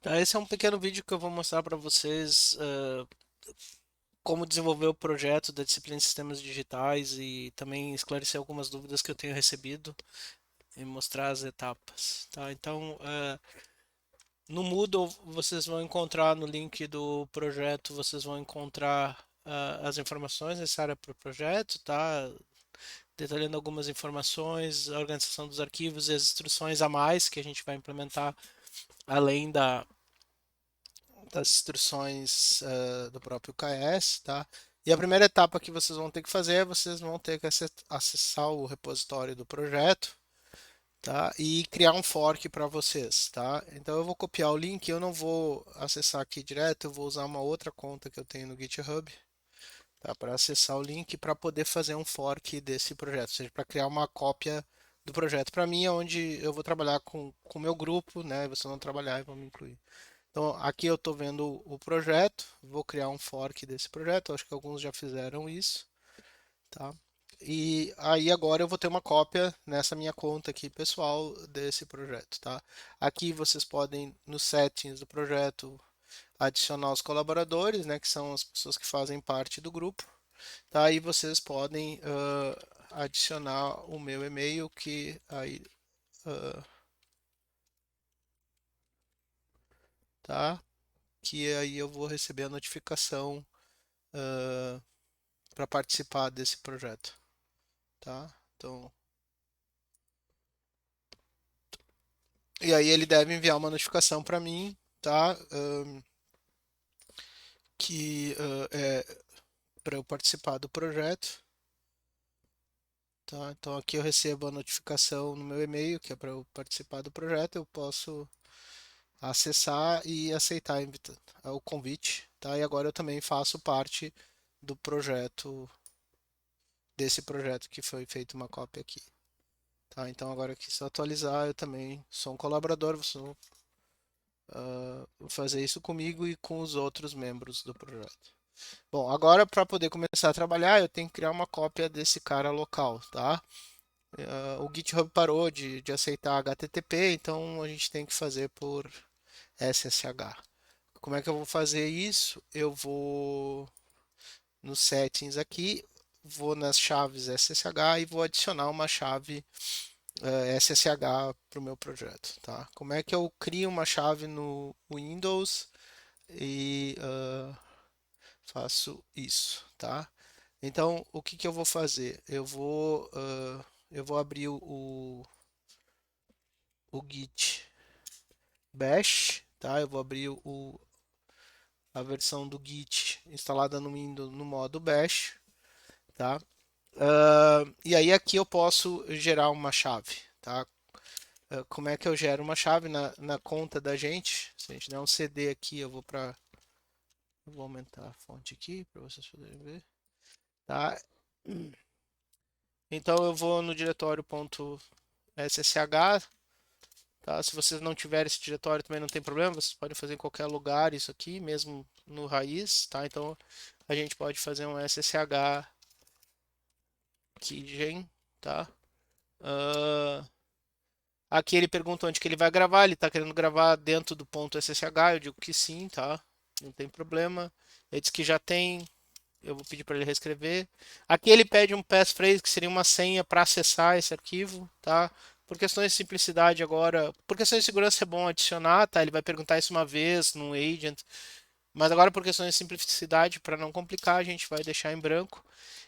Tá, esse é um pequeno vídeo que eu vou mostrar para vocês como desenvolver o projeto da disciplina de sistemas digitais e também esclarecer algumas dúvidas que eu tenho recebido e mostrar as etapas. Tá? Então, no Moodle vocês vão encontrar no link do projeto, vocês vão encontrar as informações necessárias para o projeto, tá? Detalhando algumas informações, a organização dos arquivos e as instruções a mais que a gente vai implementar além das instruções do próprio KS, tá? E a primeira etapa que vocês vão ter que fazer é vocês vão ter que acessar o repositório do projeto, tá? E criar um fork para vocês, tá? Então eu vou copiar o link, eu não vou acessar aqui direto, eu vou usar uma outra conta que eu tenho no GitHub, tá? Para acessar o link para poder fazer um fork desse projeto, ou seja, para criar uma cópia do projeto. Para mim é onde eu vou trabalhar com o meu grupo, né? Vocês vão trabalhar e vão me incluir. Então, aqui eu estou vendo o projeto, vou criar um fork desse projeto, acho que alguns já fizeram isso, tá? E aí agora eu vou ter uma cópia nessa minha conta aqui pessoal desse projeto, tá? Aqui vocês podem, nos settings do projeto, adicionar os colaboradores, né, que são as pessoas que fazem parte do grupo, tá? E vocês podem adicionar o meu e-mail que aí, uh, tá? Que aí eu vou receber a notificação para participar desse projeto, tá? Então, e aí ele deve enviar uma notificação para mim, tá? Que é para eu participar do projeto, tá? Então aqui eu recebo a notificação no meu e-mail que é para eu participar do projeto, eu posso acessar e aceitar o convite, tá? E agora eu também faço parte do projeto, desse projeto que foi feito uma cópia aqui. Tá, então agora aqui se eu atualizar, eu também sou um colaborador, vou fazer isso comigo e com os outros membros do projeto. Bom, agora para poder começar a trabalhar, eu tenho que criar uma cópia desse cara local, tá? O GitHub parou de aceitar HTTP, então a gente tem que fazer por SSH. Como é que eu vou fazer isso? Eu vou nos settings aqui, vou nas chaves SSH e vou adicionar uma chave SSH para o meu projeto, tá? Como é que eu crio uma chave no Windows e faço isso, tá? Então, o que que eu vou fazer? Eu vou abrir o Git Bash, tá? Eu vou abrir a versão do Git instalada no Windows no modo Bash, tá? E aí aqui eu posso gerar uma chave, tá? Como é que eu gero uma chave na conta da gente? Se a gente der um CD aqui, vou aumentar a fonte aqui para vocês poderem ver, tá? Então eu vou no diretório .ssh, tá? Se vocês não tiverem esse diretório também não tem problema, vocês podem fazer em qualquer lugar isso aqui, mesmo no raiz, tá? Então a gente pode fazer um ssh keygen, tá? Uh, Aqui ele pergunta onde que ele vai gravar, ele está querendo gravar dentro do ponto .ssh, eu digo que sim, tá? Não tem problema. Ele diz que já tem, eu vou pedir para ele reescrever. Aqui ele pede um passphrase, que seria uma senha para acessar esse arquivo, tá? Por questões de simplicidade agora, por questões de segurança é bom adicionar, tá? Ele vai perguntar isso uma vez no agent, mas agora por questões de simplicidade, para não complicar, a gente vai deixar em branco.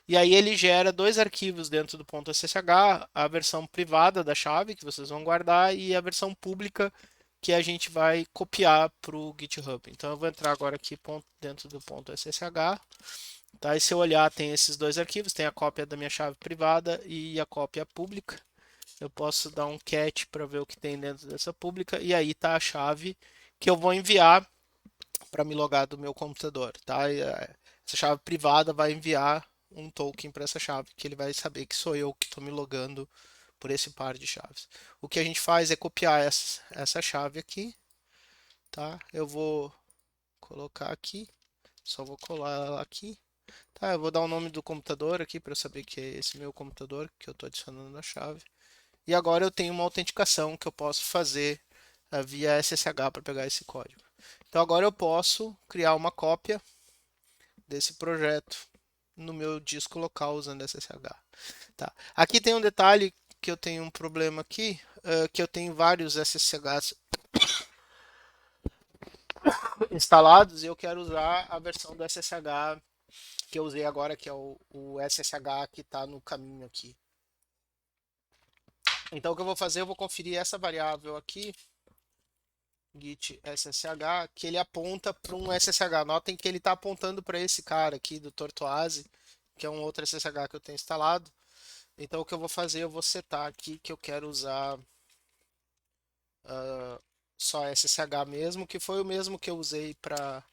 E aí ele gera dois arquivos dentro do ponto .ssh, a versão privada da chave, que vocês vão guardar, e a versão pública, que a gente vai copiar para o GitHub. Então eu vou entrar agora aqui dentro do ponto .ssh. Tá? E se eu olhar, tem esses dois arquivos, tem a cópia da minha chave privada e a cópia pública. Eu posso dar um cat para ver o que tem dentro dessa pública, e aí está a chave que eu vou enviar para me logar do meu computador, tá? Essa chave privada vai enviar um token para essa chave, que ele vai saber que sou eu que estou me logando por esse par de chaves. O que a gente faz é copiar essa chave aqui, tá? Eu vou colocar aqui, só vou colar ela aqui, tá? Eu vou dar o nome do computador aqui para eu saber que é esse meu computador que eu estou adicionando na chave. E agora eu tenho uma autenticação que eu posso fazer via SSH para pegar esse código. Então agora eu posso criar uma cópia desse projeto no meu disco local usando SSH. Tá. Aqui tem um detalhe que eu tenho um problema aqui, que eu tenho vários SSHs instalados e eu quero usar a versão do SSH que eu usei agora, que é o SSH que está no caminho aqui. Então o que eu vou fazer, eu vou conferir essa variável aqui, git ssh, que ele aponta para um SSH. Notem que ele está apontando para esse cara aqui do Tortoise, que é um outro SSH que eu tenho instalado. Então o que eu vou fazer, eu vou setar aqui que eu quero usar só SSH mesmo, que foi o mesmo que eu usei para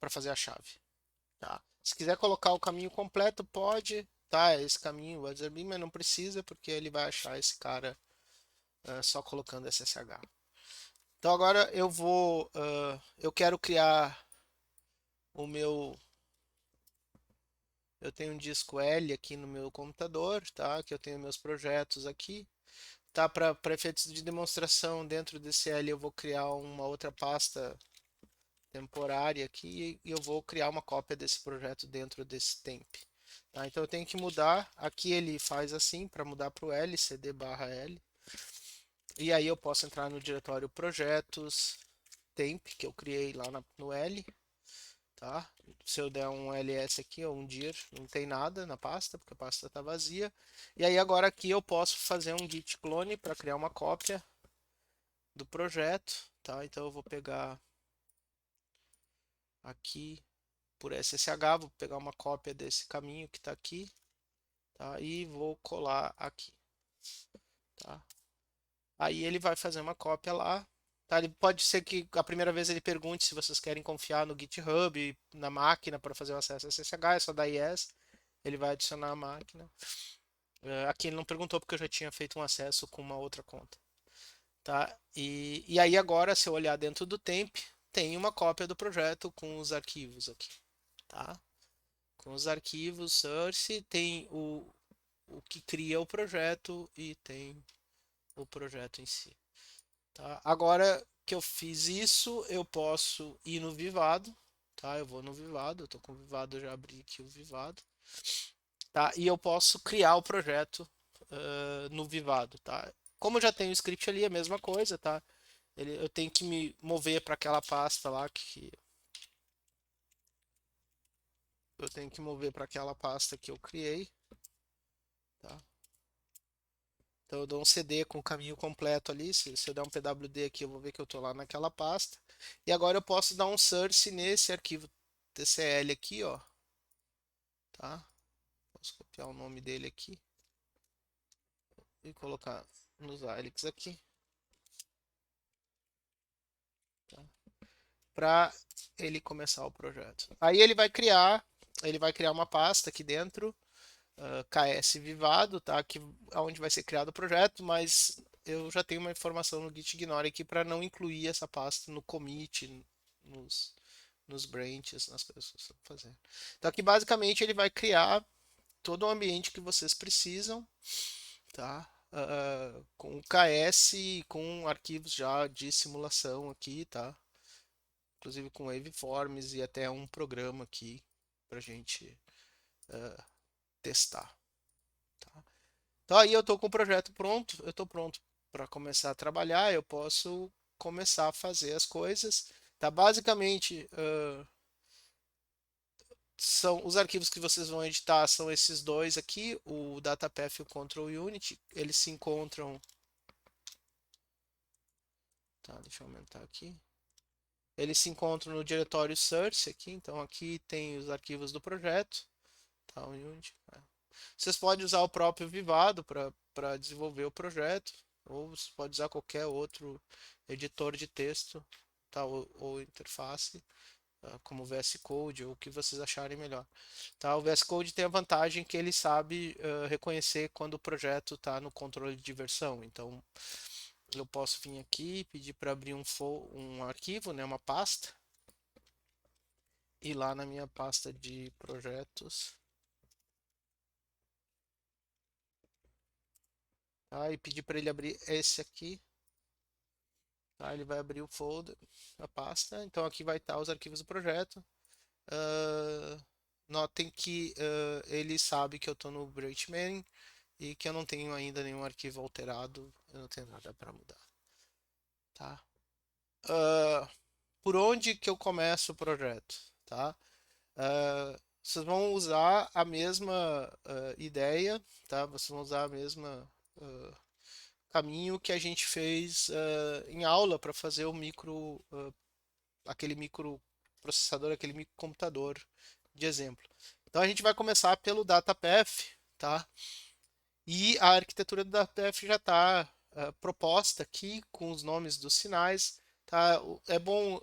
fazer a chave. Tá? Se quiser colocar o caminho completo, pode. Tá, esse caminho, mas não precisa, porque ele vai achar esse cara só colocando SSH. Então agora eu quero criar o meu, eu tenho um disco L aqui no meu computador, tá? Que eu tenho meus projetos aqui. Tá, para efeitos de demonstração dentro desse L eu vou criar uma outra pasta temporária aqui e eu vou criar uma cópia desse projeto dentro desse temp. Tá, então eu tenho que mudar, aqui ele faz assim, para mudar para o L, cd barra L. E aí eu posso entrar no diretório projetos, temp, que eu criei lá no L. Tá? Se eu der um ls aqui ou um dir, não tem nada na pasta, porque a pasta está vazia. E aí agora aqui eu posso fazer um git clone para criar uma cópia do projeto. Tá? Então eu vou pegar aqui por SSH, vou pegar uma cópia desse caminho que está aqui, tá? E vou colar aqui, tá? Aí ele vai fazer uma cópia lá, tá? Ele pode ser que a primeira vez ele pergunte se vocês querem confiar no GitHub, na máquina para fazer o acesso a SSH, é só dar yes, ele vai adicionar a máquina. Aqui ele não perguntou porque eu já tinha feito um acesso com uma outra conta, tá? E aí agora, se eu olhar dentro do temp, tem uma cópia do projeto com os arquivos aqui, tá? Com os arquivos source, tem o que cria o projeto e tem o projeto em si. Tá? Agora que eu fiz isso, eu posso ir no Vivado. Tá? Eu vou no Vivado, eu estou com o Vivado, eu já abri aqui o Vivado. Tá? E eu posso criar o projeto no Vivado. Tá? Como eu já tenho o script ali, é a mesma coisa. Tá? Eu tenho que me mover para aquela pasta lá que eu tenho que mover para aquela pasta que eu criei. Tá? Então eu dou um CD com o caminho completo ali. Se eu der um PWD aqui, eu vou ver que eu estou lá naquela pasta. E agora eu posso dar um search nesse arquivo TCL aqui, ó. Tá? Posso copiar o nome dele aqui e colocar nos Alex aqui. Tá? Para ele começar o projeto. Aí ele vai criar uma pasta aqui dentro, KS Vivado, tá? Que onde vai ser criado o projeto, mas eu já tenho uma informação no Git Ignore aqui para não incluir essa pasta no commit, nos, nos branches, nas coisas que você está fazendo. Então aqui basicamente ele vai criar todo o ambiente que vocês precisam, tá? Com o KS e com arquivos já de simulação aqui, tá? Inclusive com waveforms e até um programa aqui para gente testar. Tá? Então aí eu estou com o projeto pronto, eu estou pronto para começar a trabalhar, eu posso começar a fazer as coisas. Tá? Basicamente, são os arquivos que vocês vão editar são esses dois aqui, o DataPath e o Control Unit. Eles se encontram. Tá, deixa eu aumentar aqui. Eles se encontram no diretório source aqui, então aqui tem os arquivos do projeto. Tá, o Unity. Vocês podem usar o próprio Vivado para desenvolver o projeto, ou você pode usar qualquer outro editor de texto, tá, ou interface, como o VS Code, ou o que vocês acharem melhor. Tá, o VS Code tem a vantagem que ele sabe reconhecer quando o projeto está no controle de versão. Então, eu posso vir aqui, pedir para abrir um arquivo, né, uma pasta, e lá na minha pasta de projetos, tá, e pedir para ele abrir esse aqui. Tá? Ele vai abrir o folder, a pasta. Então aqui vai estar os arquivos do projeto. Ah, notem que ele sabe que eu estou no branch main e que eu não tenho ainda nenhum arquivo alterado, eu não tenho nada para mudar, tá? Ah, por onde que eu começo o projeto, tá? Vocês vão usar a mesma ideia, tá? Vocês vão usar a mesma caminho que a gente fez em aula para fazer o aquele microprocessador, aquele microcomputador de exemplo. Então a gente vai começar pelo DataPath, tá? E a arquitetura do DataPath já está proposta aqui com os nomes dos sinais, tá? É bom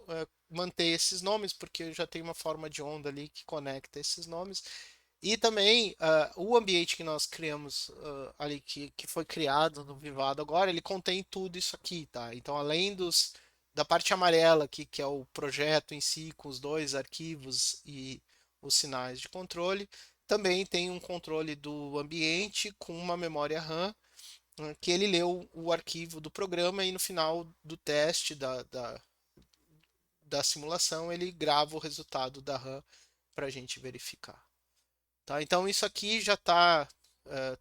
manter esses nomes porque já tem uma forma de onda ali que conecta esses nomes. E também o ambiente que nós criamos ali, que foi criado no Vivado agora, ele contém tudo isso aqui, tá? Então, além da parte amarela aqui, que é o projeto em si, com os dois arquivos e os sinais de controle, também tem um controle do ambiente com uma memória RAM, que ele leu o arquivo do programa e no final do teste da simulação ele grava o resultado da RAM para a gente verificar. Tá? Então isso aqui já está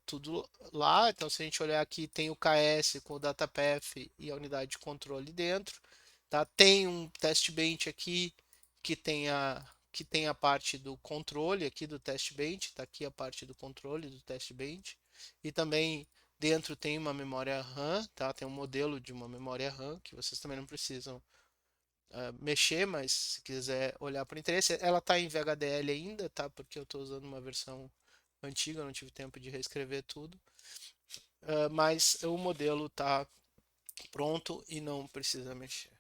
tudo lá. Então se a gente olhar aqui, tem o KS com o DataPath e a unidade de controle dentro. Tá? Tem um test bench aqui que tem a parte do controle aqui do test bench. Está aqui a parte do controle do test bench. E também dentro tem uma memória RAM, tá? Tem um modelo de uma memória RAM que vocês também não precisam mexer, mas se quiser olhar por interesse, ela está em VHDL ainda, tá? Porque eu estou usando uma versão antiga, não tive tempo de reescrever tudo. Mas o modelo está pronto e não precisa mexer.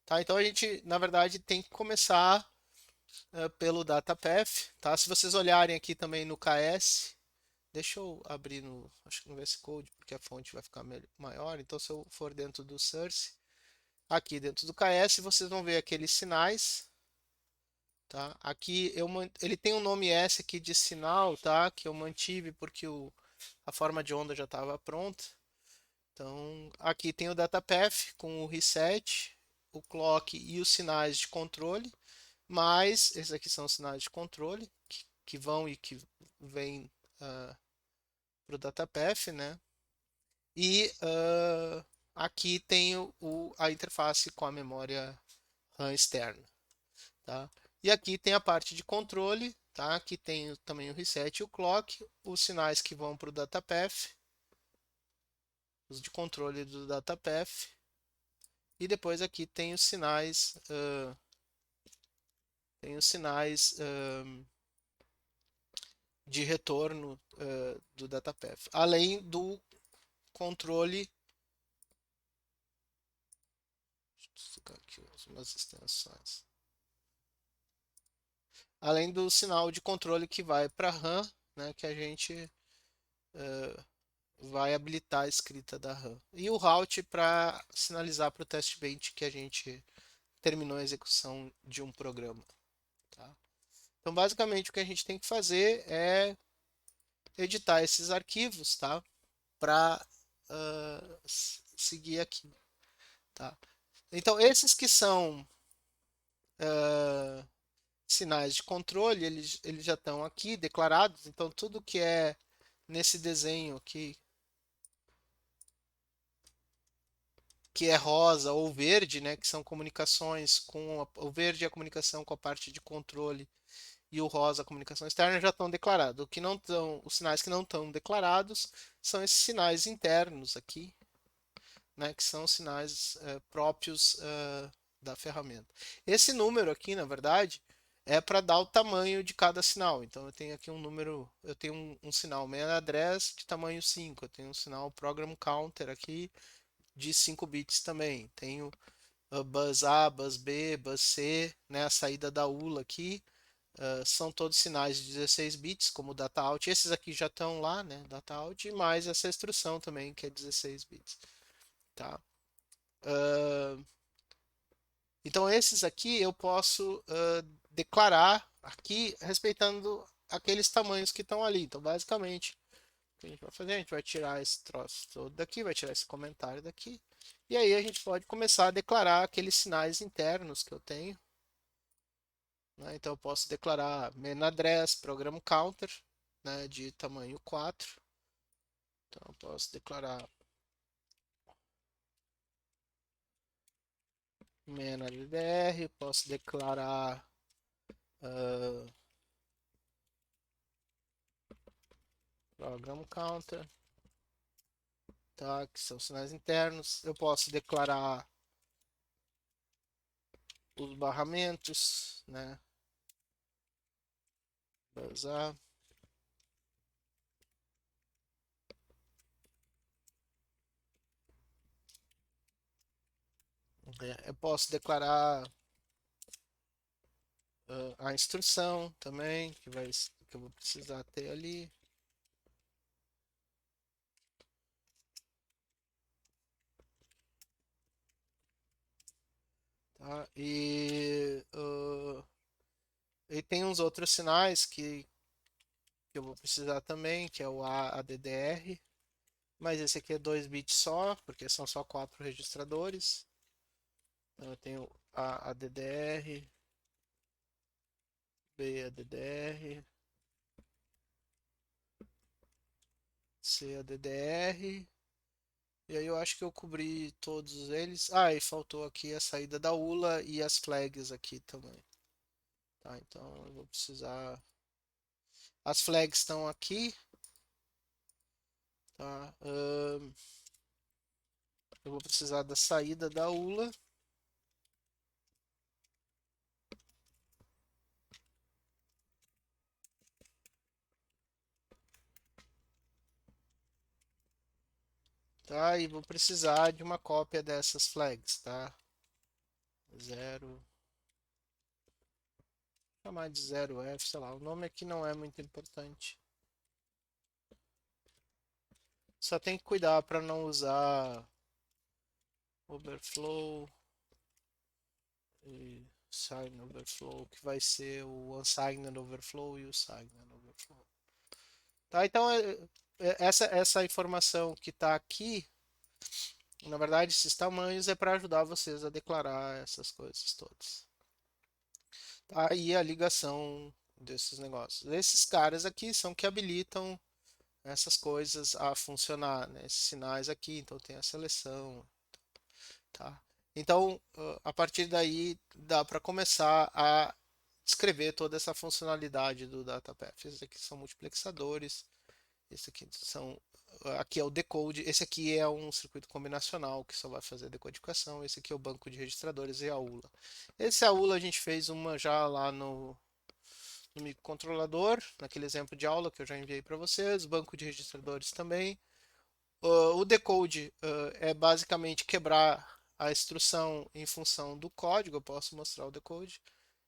Tá? Então a gente, na verdade, tem que começar pelo DataPath, tá? Se vocês olharem aqui também no KS, deixa eu abrir acho que no VS Code, porque a fonte vai ficar maior. Então se eu for dentro do Source, aqui dentro do KS, vocês vão ver aqueles sinais. Tá? Aqui ele tem um nome S aqui de sinal, tá? Que eu mantive porque a forma de onda já estava pronta. Então aqui tem o DataPath com o reset, o clock e os sinais de controle. Mas esses aqui são os sinais de controle que vão e que vêm para o DataPath, né? E aqui tem a interface com a memória RAM externa. Tá? E aqui tem a parte de controle, tá? Aqui tem também o reset e o clock, os sinais que vão para o DataPath, os de controle do DataPath, e depois aqui tem os sinais de retorno do DataPath, além do controle. Deixa eu colocar aqui umas extensões. Além do sinal de controle que vai para a RAM, né, que a gente vai habilitar a escrita da RAM. E o route para sinalizar para o test bench que a gente terminou a execução de um programa. Tá? Então, basicamente, o que a gente tem que fazer é editar esses arquivos, tá? Para seguir aqui. Tá? Então, esses que são sinais de controle, eles já estão aqui declarados. Então, tudo que é nesse desenho aqui, que é rosa ou verde, né, que são comunicações o verde é a comunicação com a parte de controle e o rosa a comunicação externa já estão declarados. O que não estão, os sinais que não estão declarados são esses sinais internos aqui, né, que são sinais próprios da ferramenta. Esse número aqui, na verdade, é para dar o tamanho de cada sinal. Então eu tenho aqui um número, eu tenho um sinal main address de tamanho 5, eu tenho um sinal program counter aqui de 5 bits também. Tenho bus A, bus B, bus C, né, a saída da ULA aqui. São todos sinais de 16 bits, como o data out. Esses aqui já estão lá, né, data out, mais essa instrução também, que é 16 bits. Tá? Então, esses aqui eu posso declarar aqui respeitando aqueles tamanhos que estão ali. Então, basicamente, que a gente vai fazer? A gente vai tirar esse troço todo daqui, vai tirar esse comentário daqui. E aí a gente pode começar a declarar aqueles sinais internos que eu tenho. Né? Então eu posso declarar main address, program counter, né, de tamanho 4. Então eu posso declarar main addr, posso declarar program counter, tá, que são sinais internos. Eu posso declarar os barramentos, né? Usar. Eu posso declarar a instrução também, que eu vou precisar ter ali. Tá? E tem uns outros sinais que eu vou precisar também, que é o ADDR, mas esse aqui é 2 bits só, porque são só 4 registradores. Então eu tenho ADDR, BADDR, CADDR, e aí eu acho que eu cobri todos eles. Ah, e faltou aqui a saída da ULA e as flags aqui também. Tá, então eu vou precisar. As flags estão aqui, tá? Eu vou precisar da saída da ULA. Tá? E vou precisar de uma cópia dessas flags, tá? Zero. Vou chamar de 0F, sei lá. O nome aqui não é muito importante. Só tem que cuidar para não usar overflow e sign overflow, que vai ser o unsigned overflow e o signed overflow. Tá, então essa informação que está aqui, na verdade, esses tamanhos é para ajudar vocês a declarar essas coisas todas. Tá, e a ligação desses negócios. Esses caras aqui são que habilitam essas coisas a funcionar, né? Esses sinais aqui, então tem a seleção, tá? Então, a partir daí dá para começar a descrever toda essa funcionalidade do DataPath. Esses aqui são multiplexadores, esse aqui é o decode, esse aqui é um circuito combinacional que só vai fazer a decodificação, esse aqui é o banco de registradores e a ULA. Esse a ULA a gente fez uma já lá no microcontrolador, naquele exemplo de aula que eu já enviei para vocês, banco de registradores também. O decode é basicamente quebrar a instrução em função do código. Eu posso mostrar o decode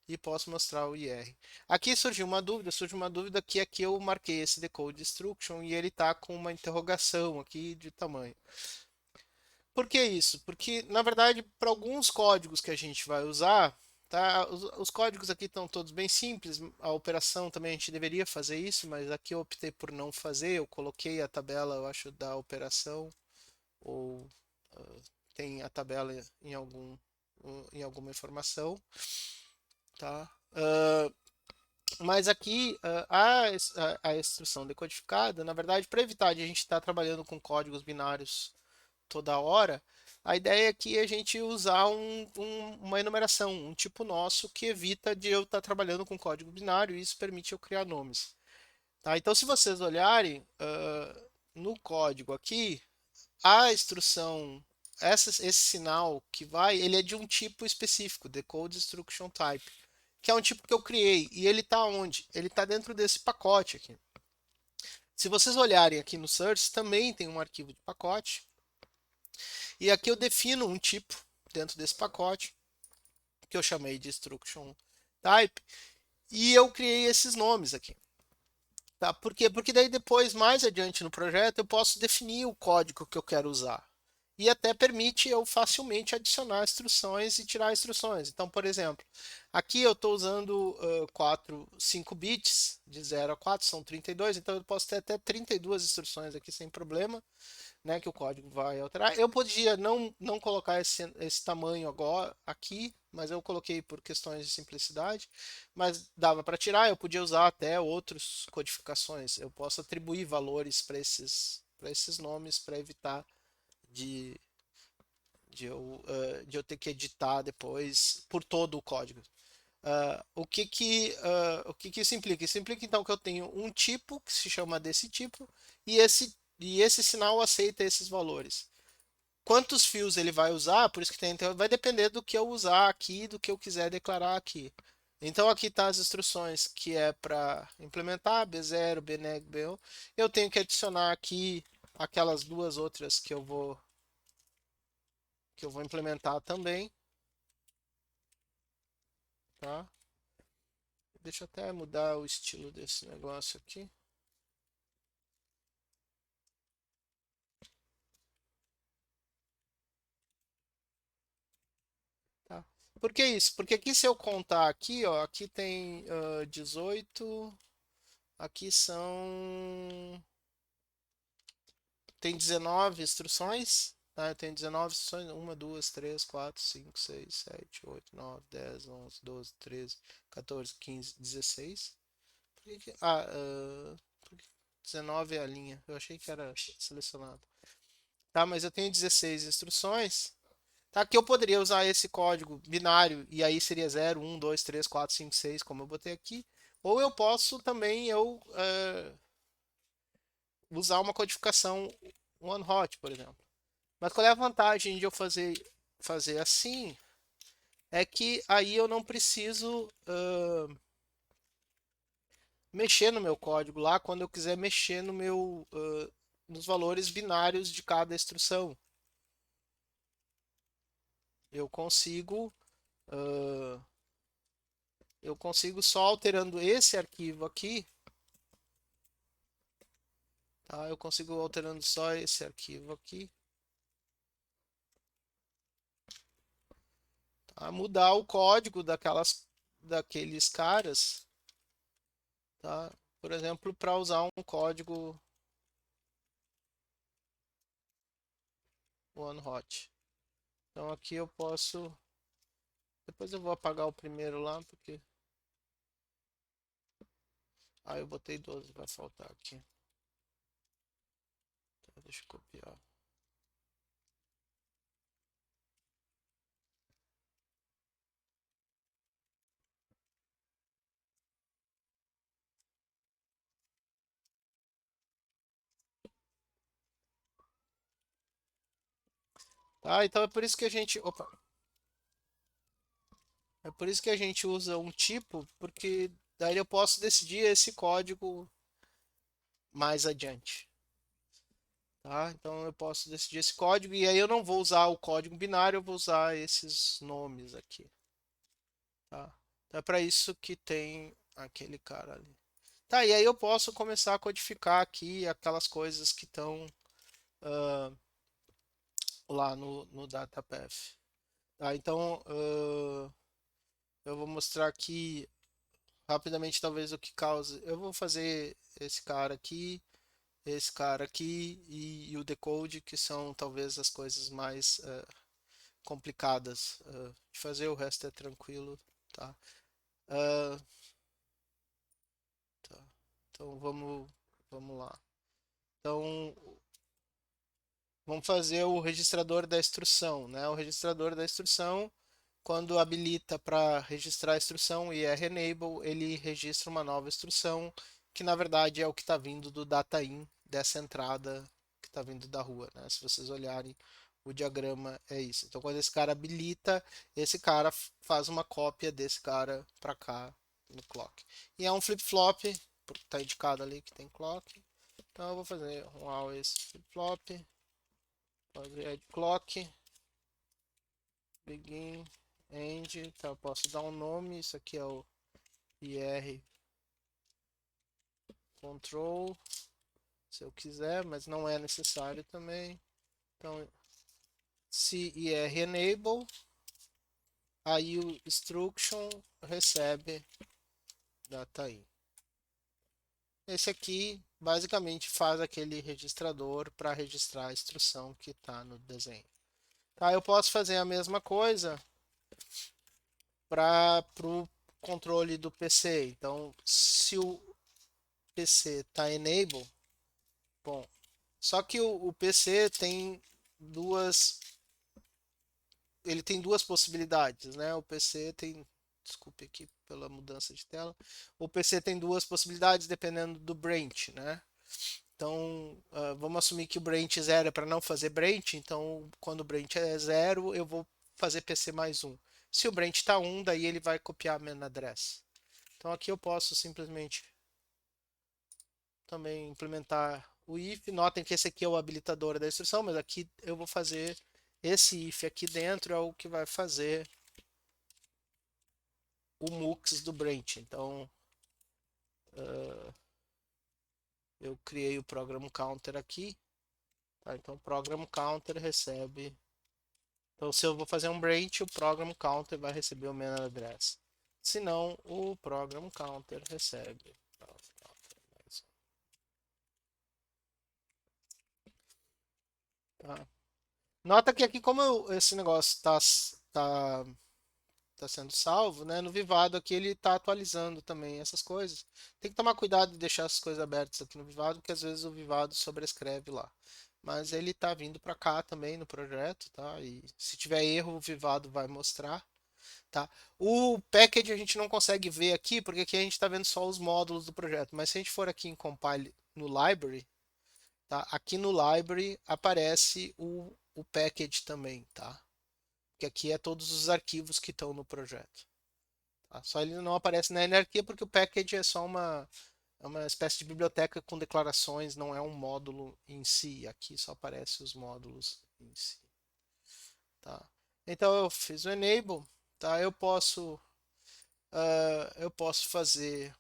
e posso mostrar o IR. Aqui surge uma dúvida que aqui eu marquei esse decode instruction e ele está com uma interrogação aqui de tamanho. Por que isso? Porque, na verdade, para alguns códigos que a gente vai usar, tá? Os códigos aqui estão todos bem simples. A operação também a gente deveria fazer isso, mas aqui eu optei por não fazer. Eu coloquei a tabela, eu acho, da operação, ou tem a tabela em alguma informação, tá? Mas aqui a instrução decodificada, na verdade, para evitar de a gente estar trabalhando com códigos binários toda hora, a ideia é que a gente usar uma enumeração, um tipo nosso que evita de eu estar trabalhando com código binário e isso permite eu criar nomes. Tá? Então, se vocês olharem no código aqui, a instrução, esse sinal que vai, ele é de um tipo específico, Decode Instruction Type, que é um tipo que eu criei. E ele está onde? Ele está dentro desse pacote aqui. Se vocês olharem aqui no Source, também tem um arquivo de pacote. E aqui eu defino um tipo dentro desse pacote, que eu chamei de instruction type, e eu criei esses nomes aqui. Tá? Por quê? Porque daí depois, mais adiante no projeto, eu posso definir o código que eu quero usar. e até permite eu facilmente adicionar instruções e tirar instruções. Então, por exemplo, aqui eu estou usando 5 bits, de 0 a 4 são 32, então eu posso ter até 32 instruções aqui sem problema, né, que o código vai alterar. Eu podia não colocar esse tamanho agora aqui, mas eu coloquei por questões de simplicidade, mas dava para tirar, eu podia usar até outras codificações. Eu posso atribuir valores para esses nomes para evitar de, de eu ter que editar depois por todo o código. O que que isso implica? Isso implica então que eu tenho um tipo que se chama desse tipo e esse sinal aceita esses valores. Quantos fios ele vai usar, por isso que tem, então, vai depender do que eu usar aqui, do que eu quiser declarar aqui. Então aqui tá as instruções que é para implementar B0, BNEG, B1. Eu tenho que adicionar aqui aquelas duas outras que eu vou implementar também, tá? Deixa eu até mudar o estilo desse negócio aqui. Tá? Por que isso? Porque aqui se eu contar aqui, ó, aqui tem 18, aqui tem 19 instruções, tá? Eu tenho 19 instruções, 1, 2, 3, 4, 5, 6, 7, 8, 9, 10, 11, 12, 13, 14, 15, 16. Por que que- ah, ah, por que 19 é a linha, eu achei que era selecionado. Tá, mas eu tenho 16 instruções. Tá, que eu poderia usar esse código binário e aí seria 0, 1, 2, 3, 4, 5, 6, como eu botei aqui. Ou eu posso também usar uma codificação one hot, por exemplo. Mas qual é a vantagem de eu fazer assim? É que aí eu não preciso mexer no meu código lá quando eu quiser mexer nos valores binários de cada instrução. Eu consigo uh, eu consigo só alterando esse arquivo aqui, tá? Eu consigo alterando só esse arquivo aqui, tá? Mudar o código daqueles caras, tá? Por exemplo, para usar um código one hot. Então aqui eu posso, depois eu vou apagar o primeiro lá porque eu botei 12, vai faltar aqui. Tá, deixa eu copiar. Tá, então é por isso que a gente, opa, é por isso que a gente usa um tipo, porque daí eu posso decidir esse código mais adiante. Tá? Então eu posso decidir esse código e aí eu não vou usar o código binário, eu vou usar esses nomes aqui. Tá? Então é para isso que tem aquele cara ali. Tá, e aí eu posso começar a codificar aqui aquelas coisas que estão lá no DataPath. Tá, então eu vou mostrar aqui rapidamente talvez o que causa. Eu vou fazer esse cara aqui e o decode, que são talvez as coisas mais complicadas de fazer, o resto é tranquilo, tá? Ah, tá. Então vamos lá. Então vamos fazer o registrador da instrução, né? O registrador da instrução, quando habilita para registrar a instrução e é enable, ele registra uma nova instrução, que na verdade é o que está vindo do data-in dessa entrada que está vindo da rua, né? Se vocês olharem o diagrama é isso. Então quando esse cara habilita, esse cara faz uma cópia desse cara para cá no clock. E é um flip-flop, porque está indicado ali que tem clock. Então eu vou fazer um always flip-flop, fazer add clock, begin, end, então eu posso dar um nome, isso aqui é o IR control, se eu quiser, mas não é necessário também. Então se ir enable, aí o instruction recebe data in. Esse aqui basicamente faz aquele registrador para registrar a instrução que está no desenho. Tá, eu posso fazer a mesma coisa para o controle do PC. Então, se o PC está enable, bom, só que o PC tem duas, ele tem duas possibilidades, né? O PC tem, desculpe aqui pela mudança de tela, o PC tem duas possibilidades dependendo do branch, né? Então, vamos assumir que o branch 0 é para não fazer branch, então quando o branch é 0, eu vou fazer PC mais um. Se o branch está 1, daí ele vai copiar a main address. Então aqui eu posso simplesmente também implementar o if. Notem que esse aqui é o habilitador da instrução, mas aqui eu vou fazer esse if aqui dentro é o que vai fazer o mux do branch. Então eu criei o program counter aqui. Tá? Então o program counter recebe. Então se eu vou fazer um branch, o program counter vai receber o main address. Se não, o program counter recebe. Tá? Nota que aqui, como esse negócio tá sendo salvo, né? No Vivado aqui ele está atualizando também essas coisas. Tem que tomar cuidado de deixar essas coisas abertas aqui no Vivado, porque às vezes o Vivado sobrescreve lá. Mas ele está vindo para cá também no projeto, tá? E se tiver erro, o Vivado vai mostrar, tá? O package a gente não consegue ver aqui, porque aqui a gente está vendo só os módulos do projeto. Mas se a gente for aqui em compile no library, tá? Aqui no library aparece o package também, tá? Que aqui é todos os arquivos que estão no projeto. Tá? Só ele não aparece na hierarquia porque o package é só uma espécie de biblioteca com declarações, não é um módulo em si. Aqui só aparece os módulos em si. Tá? Então eu fiz o enable, tá? Eu posso fazer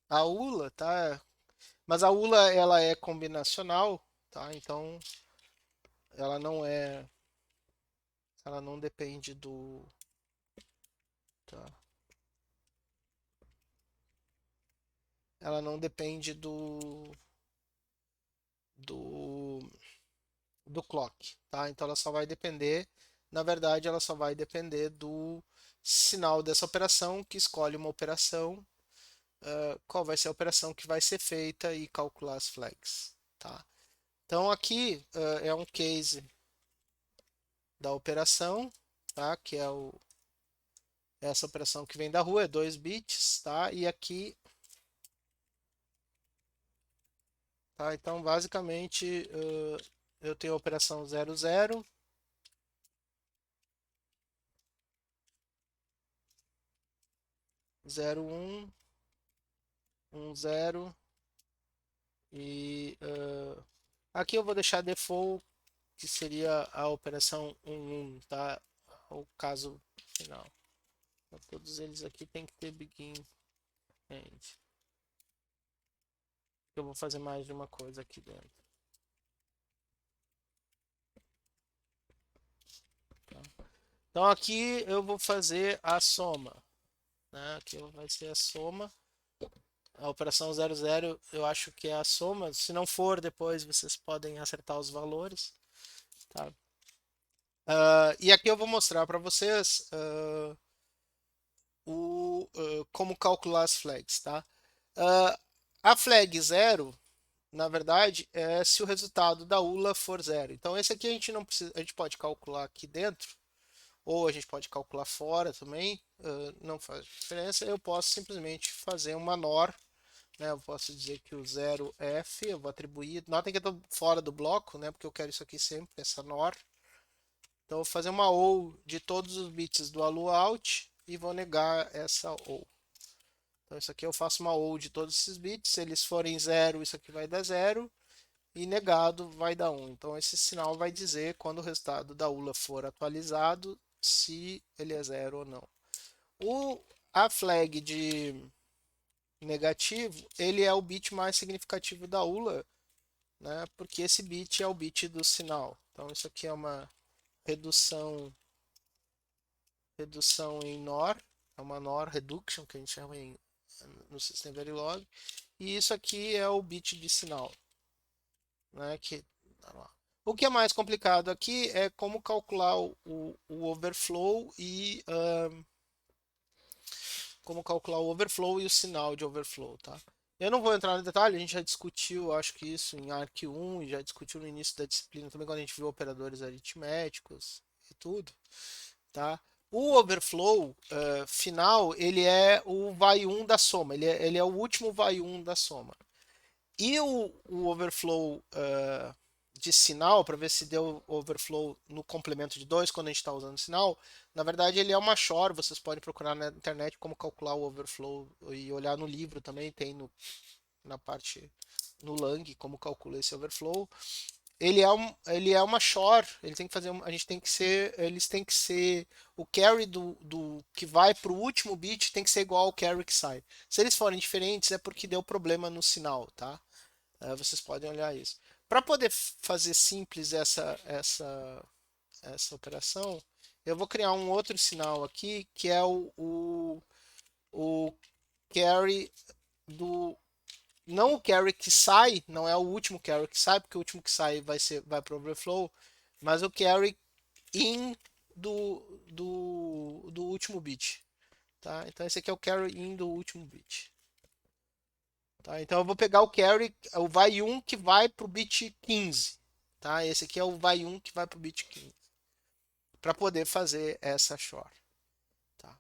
a ULA, tá? Mas a ULA ela é combinacional, tá? Então ela não depende do, tá? Ela não depende do do clock, tá? Então ela só vai depender, na verdade, ela só vai depender do sinal dessa operação, que escolhe uma operação, qual vai ser a operação que vai ser feita e calcular as flags, tá? Então aqui é um case da operação, tá? Que é essa operação que vem da rua, é 2 bits, tá? E aqui, tá? Então basicamente eu tenho a operação 00, 01, 10 e aqui eu vou deixar default, que seria a operação 11, tá? O caso final. Então, todos eles aqui tem que ter begin end. Eu vou fazer mais de uma coisa aqui dentro. Tá? Então aqui eu vou fazer a soma, né? Aqui vai ser a soma. A operação 00 eu acho que é a soma. Se não for, depois vocês podem acertar os valores. Tá? E aqui eu vou mostrar para vocês como calcular as flags. Tá? A flag 0, na verdade, é se o resultado da ULA for 0. Então esse aqui a gente não precisa, a gente pode calcular aqui dentro, ou a gente pode calcular fora também, não faz diferença. Eu posso simplesmente fazer uma NOR, né? Eu posso dizer que o 0F, eu vou atribuir, notem que eu estou fora do bloco, né? Porque eu quero isso aqui sempre, essa NOR. Então eu vou fazer uma OU de todos os bits do ALU out e vou negar essa OU. Então isso aqui eu faço uma OU de todos esses bits, se eles forem 0, isso aqui vai dar 0, e negado vai dar 1. Então esse sinal vai dizer quando o resultado da ULA for atualizado, se ele é 0 ou não. A flag de negativo, ele é o bit mais significativo da ULA, né? Porque esse bit é o bit do sinal. Então isso aqui é uma redução em NOR, é uma NOR reduction que a gente chama no System Verilog, e isso aqui é o bit de sinal, né? O que é mais complicado aqui é como calcular o overflow e o sinal de overflow, tá? Eu não vou entrar no detalhe, a gente já discutiu, acho que isso em ARC 1 e já discutiu no início da disciplina também quando a gente viu operadores aritméticos e tudo, tá? O overflow final, ele é o vai 1 da soma, ele é o último vai 1 da soma. E o overflow de sinal, para ver se deu overflow no complemento de 2, quando a gente está usando sinal, na verdade ele é uma shor, vocês podem procurar na internet como calcular o overflow e olhar no livro também, tem na parte no Lang como calcula esse overflow. Ele é uma shor, ele tem que fazer, a gente tem que ser, eles têm que ser, o carry do que vai para o último bit tem que ser igual ao carry que sai. Se eles forem diferentes é porque deu problema no sinal, tá? Vocês podem olhar isso. Para poder fazer simples essa operação, eu vou criar um outro sinal aqui, que é o carry do. Não o carry que sai, não é o último carry que sai, porque o último que sai vai para o overflow, mas o carry in do último bit. Tá? Então esse aqui é o carry in do último bit. Tá? Então eu vou pegar o carry, o vai 1 que vai para o bit 15. Tá? Esse aqui é o vai 1 que vai para o bit 15. Para poder fazer essa short. Tá?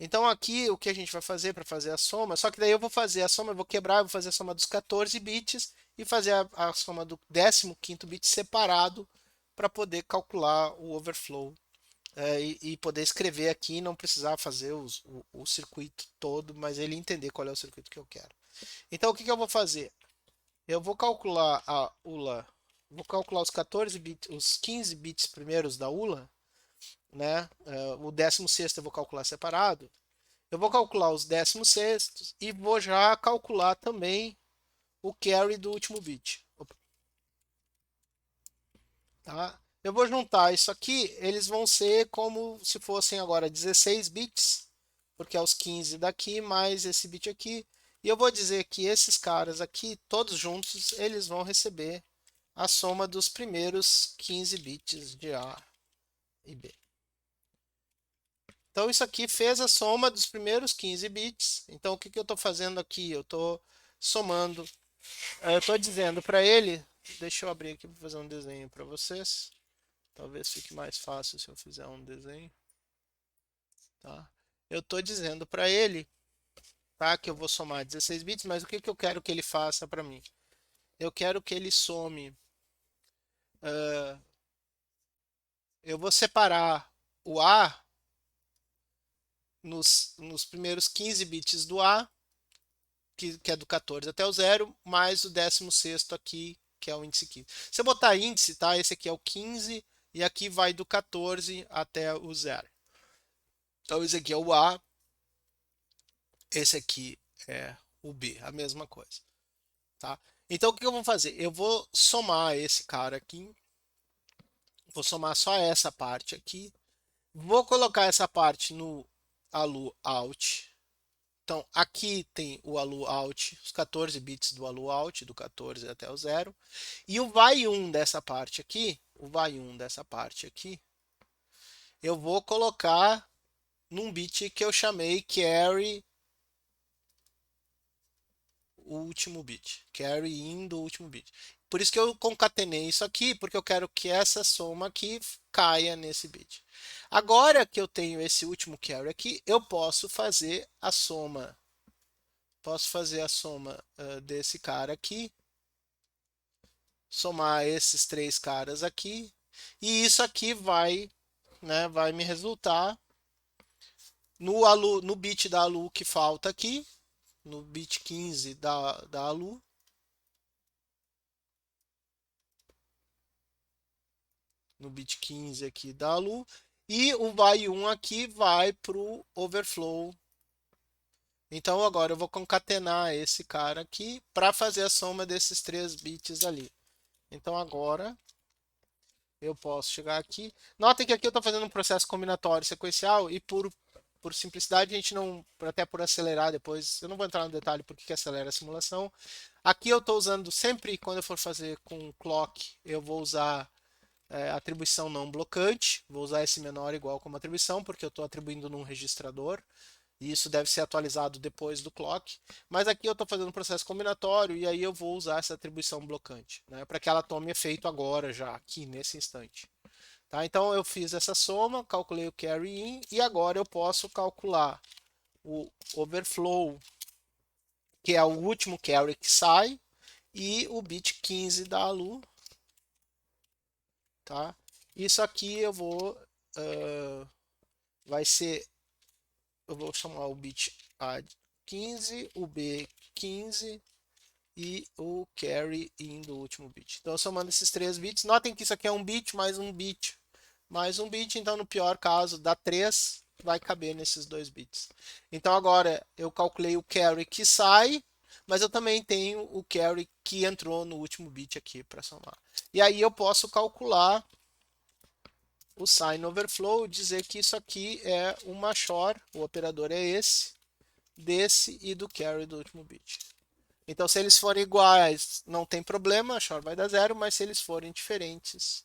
Então aqui o que a gente vai fazer para fazer a soma, só que daí eu vou fazer a soma, eu vou quebrar, eu vou fazer a soma dos 14 bits e fazer a soma do 15º bit separado para poder calcular o overflow e poder escrever aqui, não precisar fazer o circuito todo, mas ele entender qual é o circuito que eu quero. Então o que eu vou fazer? Eu vou calcular a ULA, vou calcular os 14 bits, os 15 bits primeiros da ULA, né? O 16º eu vou calcular separado. Eu vou calcular os 16º e vou já calcular também o carry do último bit. Tá? Eu vou juntar isso aqui, eles vão ser como se fossem agora 16 bits, porque é os 15 daqui mais esse bit aqui. E eu vou dizer que esses caras aqui, todos juntos, eles vão receber a soma dos primeiros 15 bits de A e B. Então, isso aqui fez a soma dos primeiros 15 bits. Então, o que eu estou fazendo aqui? Eu estou somando. Eu estou dizendo para ele. Deixa eu abrir aqui para fazer um desenho para vocês. Talvez fique mais fácil se eu fizer um desenho. Tá? Eu estou dizendo para ele, tá, que eu vou somar 16 bits, mas o que eu quero que ele faça para mim? Eu quero que ele some. Eu vou separar o A nos primeiros 15 bits do A, que é do 14 até o 0, mais o 16º aqui, que é o índice 15. Se eu botar índice, tá? Esse aqui é o 15 e aqui vai do 14 até o 0. Então esse aqui é o A, esse aqui é o B, a mesma coisa, tá? Então o que eu vou fazer? Eu vou somar esse cara aqui, vou somar só essa parte aqui, vou colocar essa parte no alu out. Então, aqui tem o alu out, os 14 bits do alu out, do 14 até o 0. E o vai 1 dessa parte aqui, eu vou colocar num bit que eu chamei carry o último bit, carry in do último bit. Por isso que eu concatenei isso aqui, porque eu quero que essa soma aqui caia nesse bit. Agora que eu tenho esse último carry aqui, eu posso fazer a soma. Desse cara aqui, somar esses três caras aqui, e isso aqui vai, né, vai me resultar no bit da ALU que falta aqui, no bit 15 da ALU, no bit 15 aqui da ALU, e o vai 1 aqui vai para o overflow. Então agora eu vou concatenar esse cara aqui para fazer a soma desses três bits ali. Então agora eu posso chegar aqui. Notem que aqui eu estou fazendo um processo combinatório sequencial e por simplicidade a gente não, até por acelerar depois, eu não vou entrar no detalhe porque que acelera a simulação. Aqui eu estou usando sempre quando eu for fazer com clock, eu vou usar atribuição não blocante, vou usar esse menor igual como atribuição porque eu estou atribuindo num registrador. E isso deve ser atualizado depois do clock. Mas aqui eu estou fazendo um processo combinatório e aí eu vou usar essa atribuição blocante, né, para que ela tome efeito agora, já, aqui, nesse instante. Tá? Então eu fiz essa soma, calculei o carry in e agora eu posso calcular o overflow, que é o último carry que sai, e o bit 15 da ALU. Tá? Isso aqui eu vou. Vai ser. Eu vou chamar o bit A 15, o B 15 e o carry in do último bit. Então, somando esses três bits, notem que isso aqui é um bit mais um bit mais um bit, então no pior caso dá 3, vai caber nesses dois bits. Então agora eu calculei o carry que sai, mas eu também tenho o carry que entrou no último bit aqui para somar. E aí eu posso calcular o sign overflow, dizer que isso aqui é uma XOR, o operador é esse, desse e do carry do último bit. Então, se eles forem iguais, não tem problema, a XOR vai dar zero, mas se eles forem diferentes,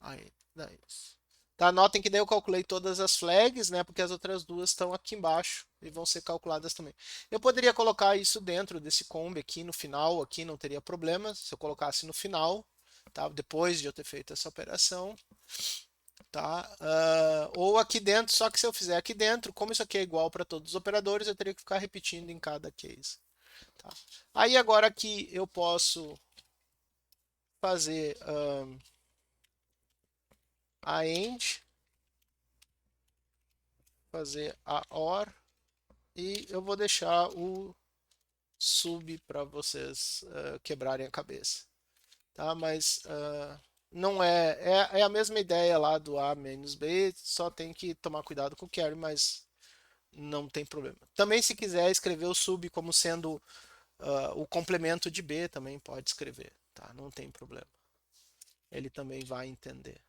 aí dá isso. Tá, notem que daí eu calculei todas as flags, né? Porque as outras duas estão aqui embaixo e vão ser calculadas também. Eu poderia colocar isso dentro desse comb aqui no final, aqui não teria problema. Se eu colocasse no final, tá? Depois de eu ter feito essa operação, tá? Ou aqui dentro, só que se eu fizer aqui dentro, como isso aqui é igual para todos os operadores, eu teria que ficar repetindo em cada case. Tá? Aí agora aqui eu posso fazer a end, fazer a or e eu vou deixar o sub para vocês quebrarem a cabeça, tá? Mas não é a mesma ideia lá do A menos B, só tem que tomar cuidado com o carry, mas não tem problema. Também se quiser escrever o sub como sendo o complemento de B, também pode escrever, tá? Não tem problema. Ele também vai entender.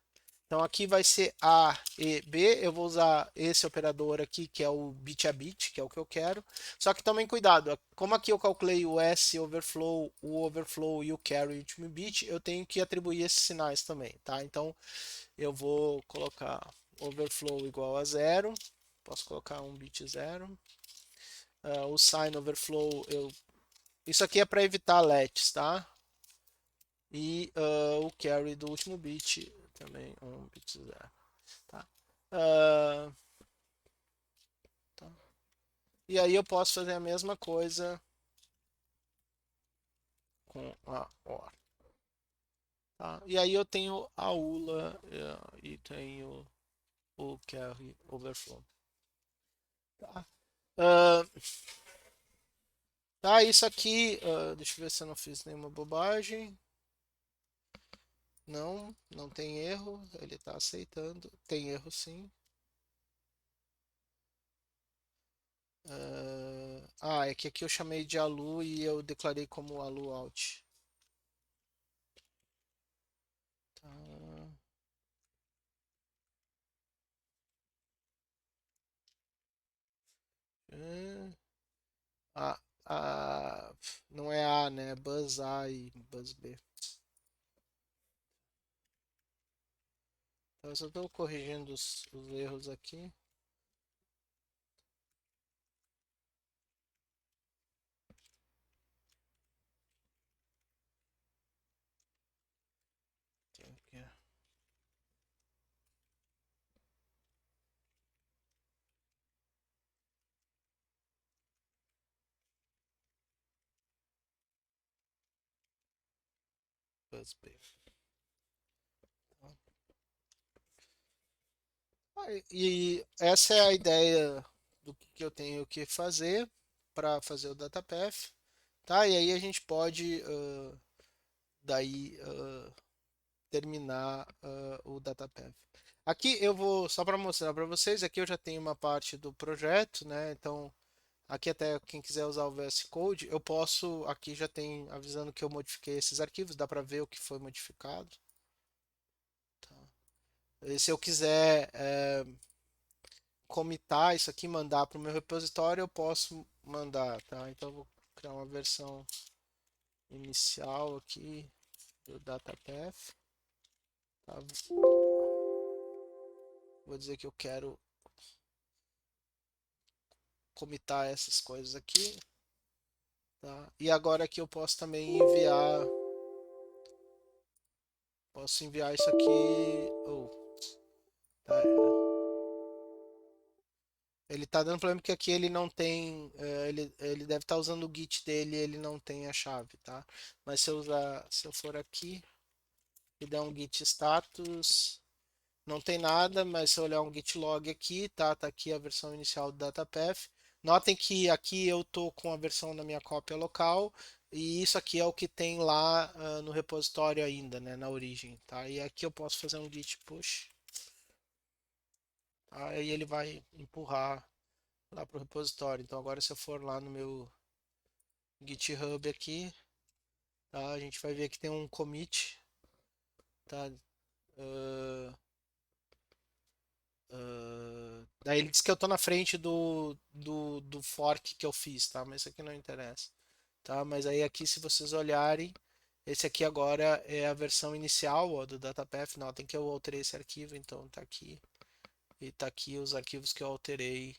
Então aqui vai ser A e B, eu vou usar esse operador aqui, que é o bit a bit, que é o que eu quero. Só que tomem cuidado, como aqui eu calculei o S overflow, o overflow e o carry último bit, eu tenho que atribuir esses sinais também, tá? Então eu vou colocar overflow igual a zero, posso colocar um bit zero. O sign overflow, isso aqui é para evitar lets, tá? E o carry do último bit também um bit zero. Tá? Uh, tá. E aí eu posso fazer a mesma coisa com a OR. Tá? E aí eu tenho a ULA e tenho o carry overflow. Tá? Uh, tá, isso aqui, deixa eu ver se eu não fiz nenhuma bobagem. Não, não tem erro, ele está aceitando. Tem erro sim. É que aqui eu chamei de alu e eu declarei como alu out. Tá. A, não é A, né? Buzz A e Buzz B. Então, eu só estou corrigindo os erros aqui. Aqui. Buzz B. E essa é a ideia do que eu tenho que fazer para fazer o DataPath, tá? E aí a gente pode daí terminar o DataPath. Aqui eu vou só para mostrar para vocês, aqui eu já tenho uma parte do projeto, né? Então aqui até quem quiser usar o VS Code, eu posso, aqui já tem avisando que eu modifiquei esses arquivos, dá para ver o que foi modificado. E se eu quiser comitar isso aqui, mandar para o meu repositório, eu posso mandar, tá? Então eu vou criar uma versão inicial aqui do DataPath, tá? Vou dizer que eu quero comitar essas coisas aqui, tá? E agora aqui eu posso também enviar isso aqui, tá? Ele tá dando problema porque aqui ele não tem, ele deve estar usando o Git dele, e ele não tem a chave, tá? Mas se eu for aqui e der um Git status, não tem nada, mas se eu olhar um git log aqui, tá? Tá aqui a versão inicial do DataPath. Notem que aqui eu tô com a versão da minha cópia local e isso aqui é o que tem lá no repositório ainda, né? Na origem, tá? E aqui eu posso fazer um git push, tá? Aí ele vai empurrar lá pro repositório. Então agora se eu for lá no meu GitHub aqui, tá? A gente vai ver que tem um commit, tá? Ah, daí ele diz que eu tô na frente do fork que eu fiz, tá? Mas isso aqui não interessa, tá? Mas aí aqui, se vocês olharem, esse aqui agora é a versão inicial, ó, do DataPath. Notem que eu alterei esse arquivo, então tá aqui. E tá aqui os arquivos que eu alterei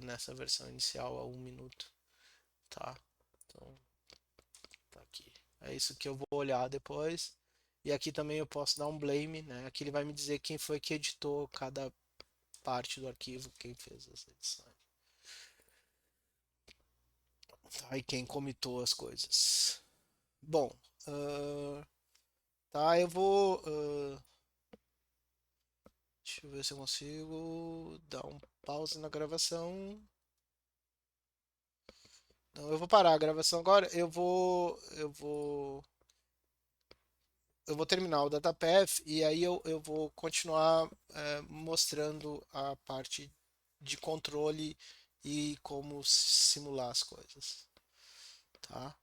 nessa versão inicial há 1 minuto, tá? Então tá aqui. É isso que eu vou olhar depois. E aqui também eu posso dar um blame, né? Aqui ele vai me dizer quem foi que editou cada parte do arquivo, quem fez as edições. Tá, e quem comitou as coisas. Bom, tá, eu vou. Deixa eu ver se eu consigo dar um pause na gravação. Não, eu vou parar a gravação agora. Eu vou terminar o DataPath e aí eu vou continuar mostrando a parte de controle e como simular as coisas, tá?